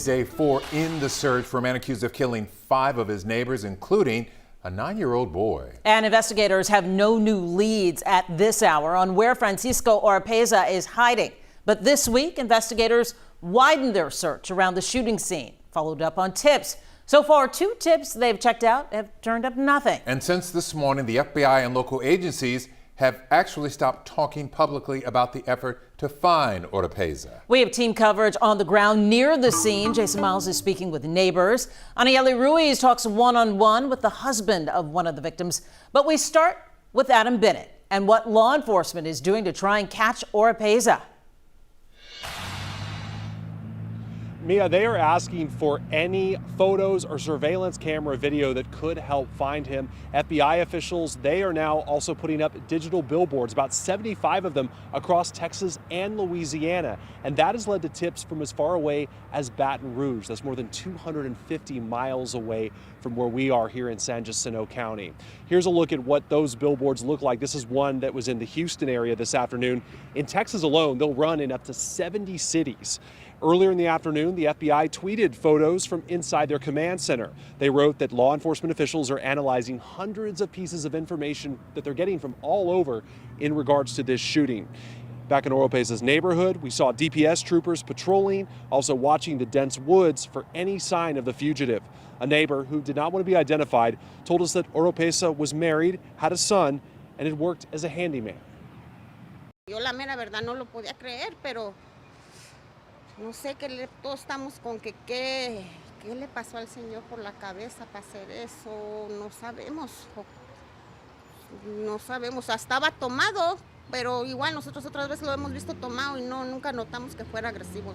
Day 4 in the search for a man accused of killing 5 of his neighbors, including a 9-year-old boy. And investigators have no new leads at this hour on where Francisco Oropeza is hiding. But this week, investigators widened their search around the shooting scene, followed up on tips. So far, 2 tips they've checked out have turned up nothing. And since this morning, the FBI and local agencies have actually stopped talking publicly about the effort to find Oropeza. We have team coverage on the ground near the scene. Jason Miles is speaking with neighbors. Anieli Ruiz talks one-on-one with the husband of one of the victims. But we start with Adam Bennett and what law enforcement is doing to try and catch Oropeza. Mia, they are asking for any photos or surveillance camera video that could help find him. FBI officials, they are now also putting up digital billboards, about 75 of them across Texas and Louisiana. And that has led to tips from as far away as Baton Rouge. That's more than 250 miles away from where we are here in San Jacinto County. Here's a look at what those billboards look like. This is one that was in the Houston area this afternoon. In Texas alone, they'll run in up to 70 cities. Earlier in the afternoon, the FBI tweeted photos from inside their command center. They wrote that law enforcement officials are analyzing hundreds of pieces of information that they're getting from all over in regards to this shooting. Back in Oropeza's neighborhood, we saw DPS troopers patrolling, also watching the dense woods for any sign of the fugitive. A neighbor who did not want to be identified told us that Oropeza was married, had a son, and had worked as a handyman. Yo la mera verdad no lo podía creer, pero no sé qué todos estamos con que qué le pasó al señor por la cabeza para hacer eso, no sabemos, estaba tomado, pero igual nosotros otras veces lo hemos visto tomado y nunca notamos que fuera agresivo.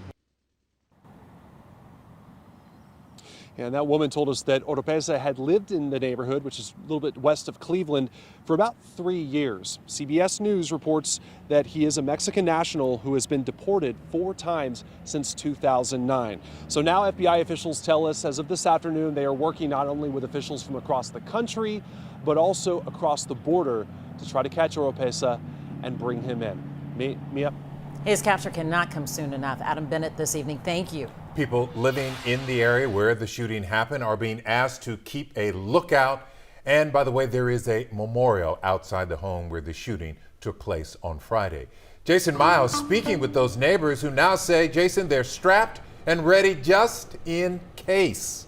And that woman told us that Oropeza had lived in the neighborhood, which is a little bit west of Cleveland, for about 3 years. CBS News reports that he is a Mexican national who has been deported 4 times since 2009. So now FBI officials tell us as of this afternoon, they are working not only with officials from across the country, but also across the border to try to catch Oropeza and bring him in. Mia? His capture cannot come soon enough. Adam Bennett this evening, thank you. People living in the area where the shooting happened are being asked to keep a lookout. And by the way, there is a memorial outside the home where the shooting took place on Friday. Jason Miles speaking with those neighbors who now say, Jason, they're strapped and ready just in case.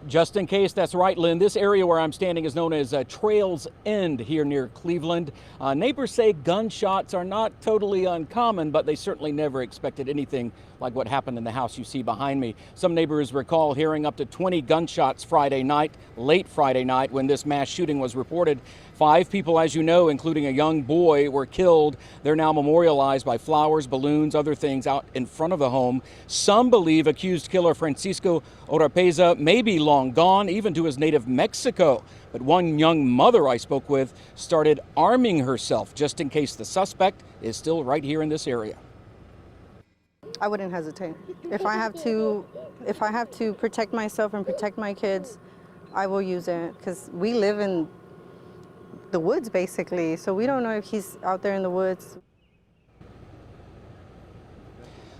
Just in case, that's right, Lynn. This area where I'm standing is known as Trails End here near Cleveland. Neighbors say gunshots are not totally uncommon, but they certainly never expected anything like what happened in the house you see behind me. Some neighbors recall hearing up to 20 gunshots Friday night, late Friday night, when this mass shooting was reported. 5 people, as you know, including a young boy, were killed. They're now memorialized by flowers, balloons, other things out in front of the home. Some believe accused killer Francisco Oropeza may be long gone, even to his native Mexico. But one young mother I spoke with started arming herself just in case the suspect is still right here in this area. I wouldn't hesitate. If I have to protect myself and protect my kids, I will use it, because we live in the woods basically, so we don't know if he's out there in the woods.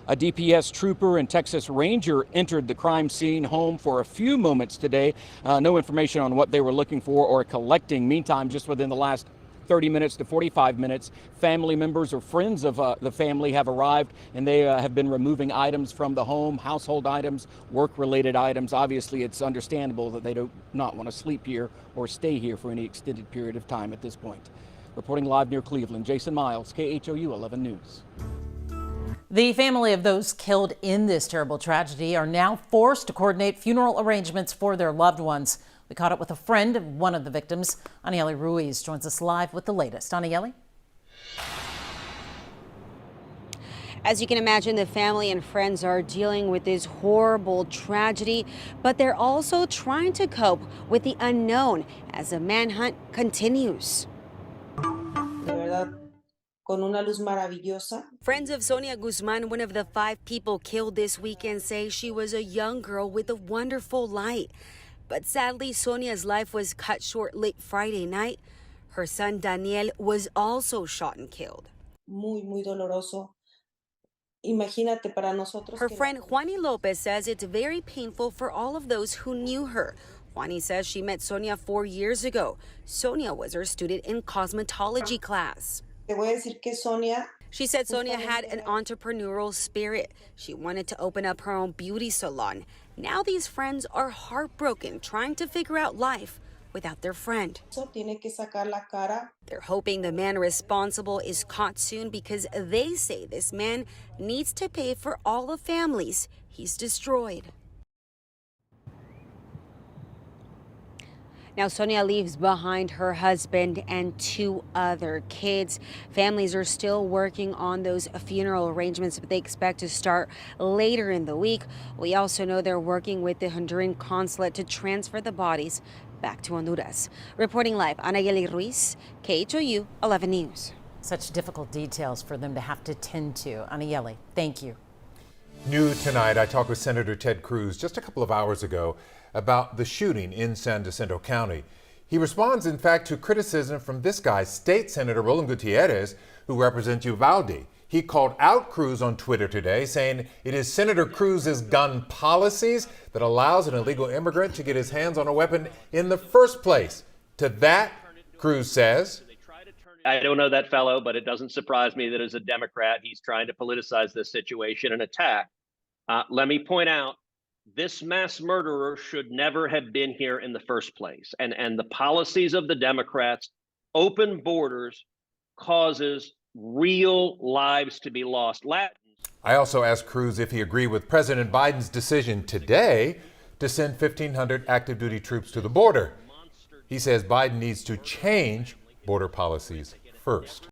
A DPS trooper and Texas Ranger entered the crime scene home for a few moments today. No information on what they were looking for or collecting. Meantime, just within the last 30 minutes to 45 minutes, family members or friends of the family have arrived, and they have been removing items from the home, household items, work-related items. Obviously, it's understandable that they do not want to sleep here or stay here for any extended period of time at this point. Reporting live near Cleveland, Jason Miles, KHOU 11 News. The family of those killed in this terrible tragedy are now forced to coordinate funeral arrangements for their loved ones. We caught up with a friend of one of the victims. Anieli Ruiz joins us live with the latest. Anieli? As you can imagine, the family and friends are dealing with this horrible tragedy, but they're also trying to cope with the unknown as the manhunt continues. Friends of Sonia Guzman, one of the 5 people killed this weekend, say she was a young girl with a wonderful light. But sadly, Sonia's life was cut short late Friday night. Her son Daniel was also shot and killed. Muy doloroso. Imagínate para nosotros. Her friend Juani Lopez says it's very painful for all of those who knew her. Juani says she met Sonia 4 years ago. Sonia was her student in cosmetology class. Te voy a decir que Sonia. She said Sonia had an entrepreneurial spirit. She wanted to open up her own beauty salon. Now these friends are heartbroken trying to figure out life without their friend. Tiene que sacar la cara. They're hoping the man responsible is caught soon because they say this man needs to pay for all the families he's destroyed. Now, Sonia leaves behind her husband and 2 other kids. Families are still working on those funeral arrangements, but they expect to start later in the week. We also know they're working with the Honduran consulate to transfer the bodies back to Honduras. Reporting live, Anayeli Ruiz, KHOU 11 News. Such difficult details for them to have to tend to. Anayeli, thank you. New tonight, I talked with Senator Ted Cruz just a couple of hours ago about the shooting in San Jacinto County. He responds, in fact, to criticism from this guy, State Senator Roland Gutierrez, who represents Uvalde. He called out Cruz on Twitter today, saying it is Senator Cruz's gun policies that allows an illegal immigrant to get his hands on a weapon in the first place. To that, Cruz says, I don't know that fellow, but it doesn't surprise me that as a Democrat, he's trying to politicize this situation and attack. Let me point out, this mass murderer should never have been here in the first place. And the policies of the Democrats, open borders, causes real lives to be lost. I also asked Cruz if he agreed with President Biden's decision today to send 1,500 active duty troops to the border. He says Biden needs to change border policies first.